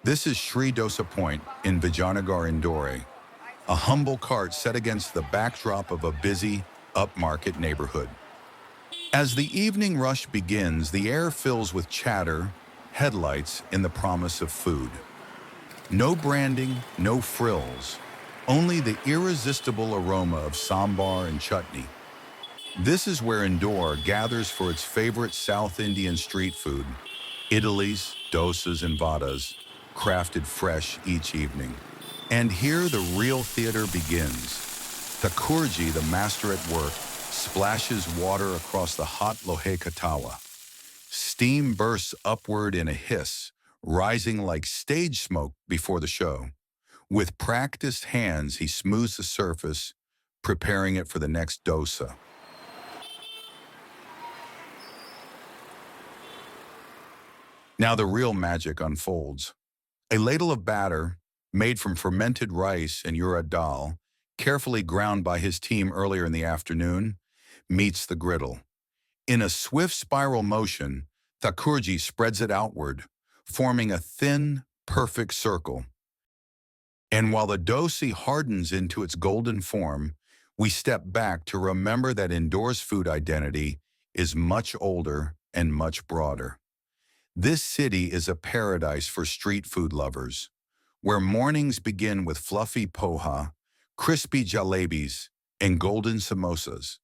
This is Shri Dosa Point in Vaganagar, Indore, a humble cart set against the backdrop of a busy, upmarket neighborhood. As the evening rush begins, the air fills with chatter, headlights, and the promise of food. No branding, no frills, only the irresistible aroma of sambar and chutney. This is where Indore gathers for its favorite South Indian street food, idlis, dosas, and vadas, crafted fresh each evening. And here the real theater begins. Takurji, the master at work, splashes water across the hot loheca tawa. Steam bursts upward in a hiss, rising like stage smoke before the show. With practiced hands, he smooths the surface, preparing it for the next dosa. Now the real magic unfolds. A ladle of batter, made from fermented rice and urad dal, carefully ground by his team earlier in the afternoon, meets the griddle. In a swift spiral motion, Takurji spreads it outward, forming a thin, perfect circle. And while the dosi hardens into its golden form, we step back to remember that Indore's food identity is much older and much broader. This city is a paradise for street food lovers, where mornings begin with fluffy poha, crispy jalebis, and golden samosas.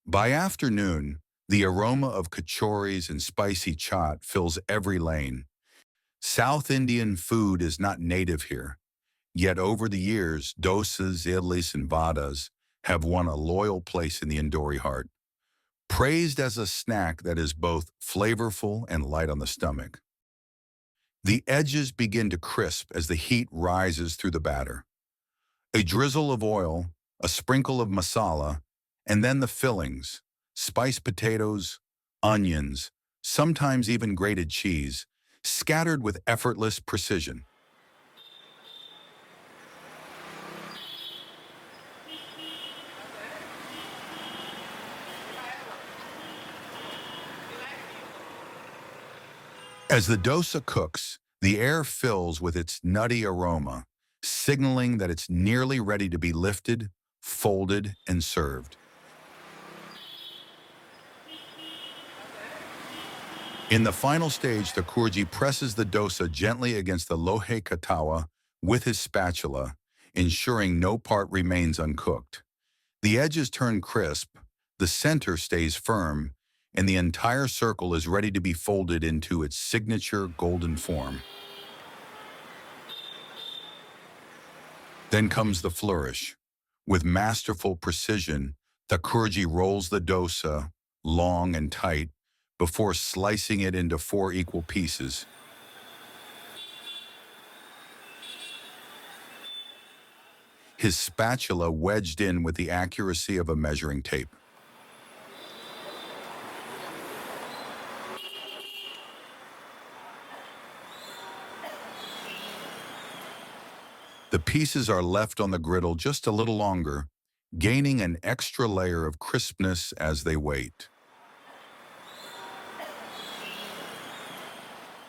By afternoon, the aroma of kachoris and spicy chaat fills every lane. South Indian food is not native here, yet over the years, dosas, idlis, and vadas have won a loyal place in the Indori heart, praised as a snack that is both flavorful and light on the stomach. The edges begin to crisp as the heat rises through the batter. A drizzle of oil, a sprinkle of masala, and then the fillings, spiced potatoes, onions, sometimes even grated cheese, scattered with effortless precision. As the dosa cooks, the air fills with its nutty aroma, signaling that it's nearly ready to be lifted, folded, and served. In the final stage, Takurji presses the dosa gently against the loheca tawa with his spatula, ensuring no part remains uncooked. The edges turn crisp, the center stays firm, and the entire circle is ready to be folded into its signature golden form. Then comes the flourish. With masterful precision, Takurji rolls the dosa, long and tight, before slicing it into 4 equal pieces. His spatula wedged in with the accuracy of a measuring tape. The pieces are left on the griddle just a little longer, gaining an extra layer of crispness as they wait.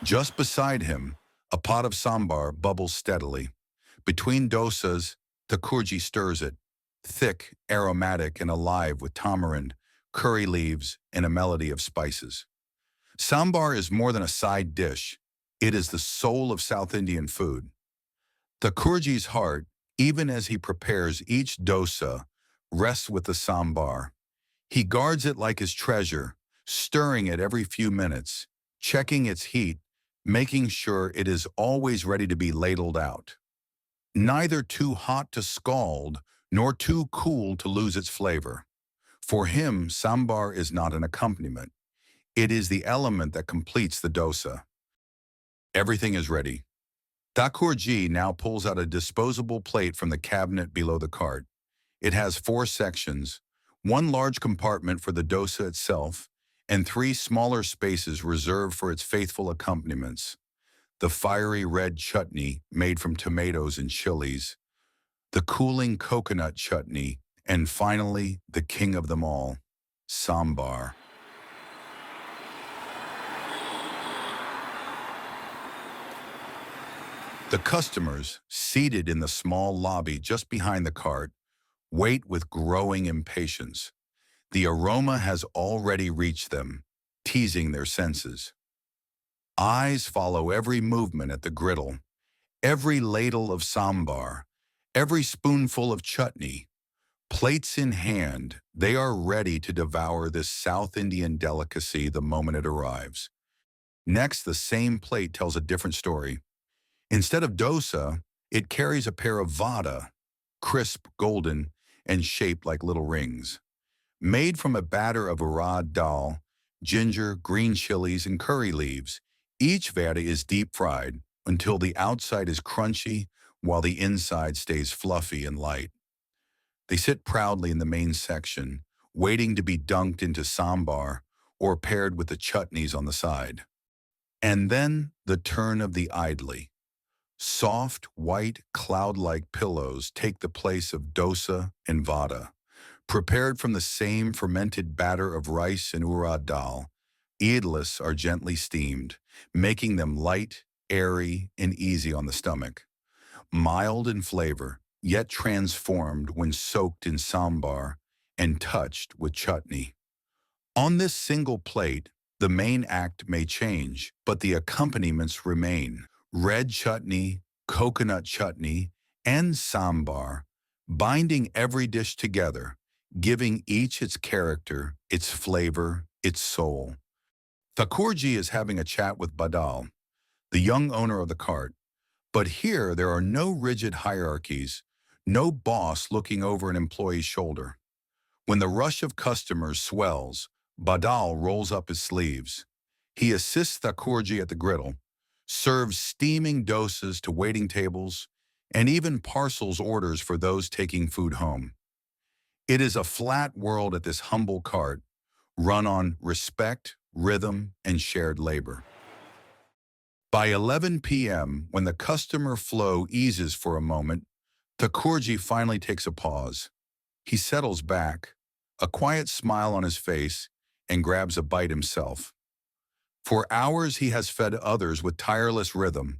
Just beside him, a pot of sambar bubbles steadily. Between dosas, Takurji stirs it, thick, aromatic, and alive with tamarind, curry leaves, and a melody of spices. Sambar is more than a side dish. It is the soul of South Indian food. Takurji's heart, even as he prepares each dosa, rests with the sambar. He guards it like his treasure, stirring it every few minutes, checking its heat, making sure it is always ready to be ladled out. Neither too hot to scald, nor too cool to lose its flavor. For him, sambar is not an accompaniment. It is the element that completes the dosa. Everything is ready. Takurji now pulls out a disposable plate from the cabinet below the cart. It has 4 sections, 1 large compartment for the dosa itself, and 3 smaller spaces reserved for its faithful accompaniments. The fiery red chutney made from tomatoes and chilies, the cooling coconut chutney, and finally, the king of them all, sambar. The customers, seated in the small lobby just behind the cart, wait with growing impatience. The aroma has already reached them, teasing their senses. Eyes follow every movement at the griddle, every ladle of sambar, every spoonful of chutney. Plates in hand, they are ready to devour this South Indian delicacy the moment it arrives. Next, the same plate tells a different story. Instead of dosa, it carries a pair of vada, crisp, golden, and shaped like little rings. Made from a batter of urad dal, ginger, green chilies, and curry leaves, each vada is deep fried until the outside is crunchy while the inside stays fluffy and light. They sit proudly in the main section, waiting to be dunked into sambar or paired with the chutneys on the side. And then the turn of the idli. Soft, white, cloud-like pillows take the place of dosa and vada. Prepared from the same fermented batter of rice and urad dal, idlis are gently steamed, making them light, airy, and easy on the stomach. Mild in flavor, yet transformed when soaked in sambar and touched with chutney. On this single plate, the main act may change, but the accompaniments remain. Red chutney, coconut chutney, and sambar, binding every dish together, giving each its character, its flavor, its soul. Takurji is having a chat with Badal, the young owner of the cart, but here there are no rigid hierarchies, no boss looking over an employee's shoulder. When the rush of customers swells, Badal rolls up his sleeves. He assists Takurji at the griddle, serves steaming dosas to waiting tables, and even parcels orders for those taking food home. It is a flat world at this humble cart, run on respect, rhythm, and shared labor. By 11 p.m., when the customer flow eases for a moment, Takurji finally takes a pause. He settles back, a quiet smile on his face, and grabs a bite himself. For hours he has fed others with tireless rhythm.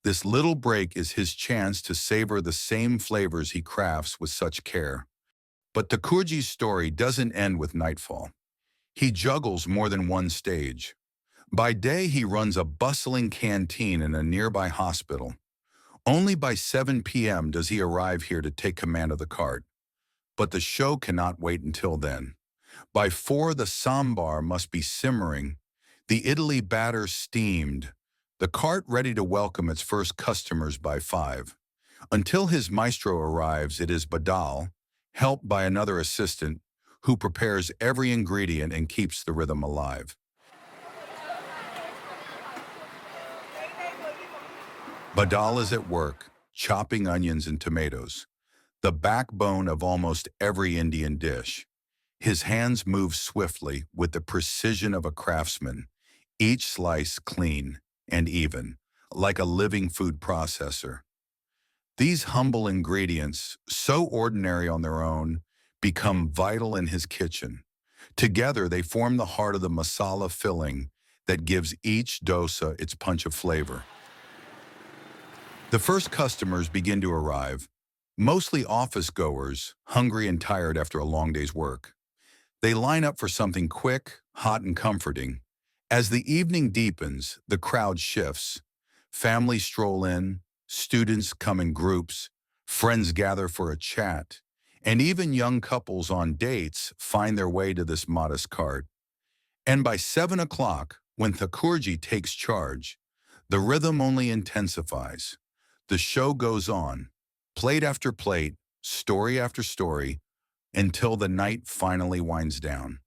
This little break is his chance to savor the same flavors he crafts with such care. But Takurji's story doesn't end with nightfall. He juggles more than one stage. By day, he runs a bustling canteen in a nearby hospital. Only by 7 p.m. does he arrive here to take command of the cart. But the show cannot wait until then. By 4, the sambar must be simmering, the idli batter steamed, the cart ready to welcome its first customers by 5. Until his maestro arrives, it is Badal, helped by another assistant, who prepares every ingredient and keeps the rhythm alive. Badal is at work, chopping onions and tomatoes, the backbone of almost every Indian dish. His hands move swiftly with the precision of a craftsman, each slice clean and even, like a living food processor. These humble ingredients, so ordinary on their own, become vital in his kitchen. Together, they form the heart of the masala filling that gives each dosa its punch of flavor. The first customers begin to arrive, mostly office-goers, hungry and tired after a long day's work. They line up for something quick, hot, and comforting. As the evening deepens, the crowd shifts. Families stroll in, students come in groups, friends gather for a chat, and even young couples on dates find their way to this modest cart. And by 7 o'clock, when Takurji takes charge, the rhythm only intensifies. The show goes on, plate after plate, story after story, until the night finally winds down.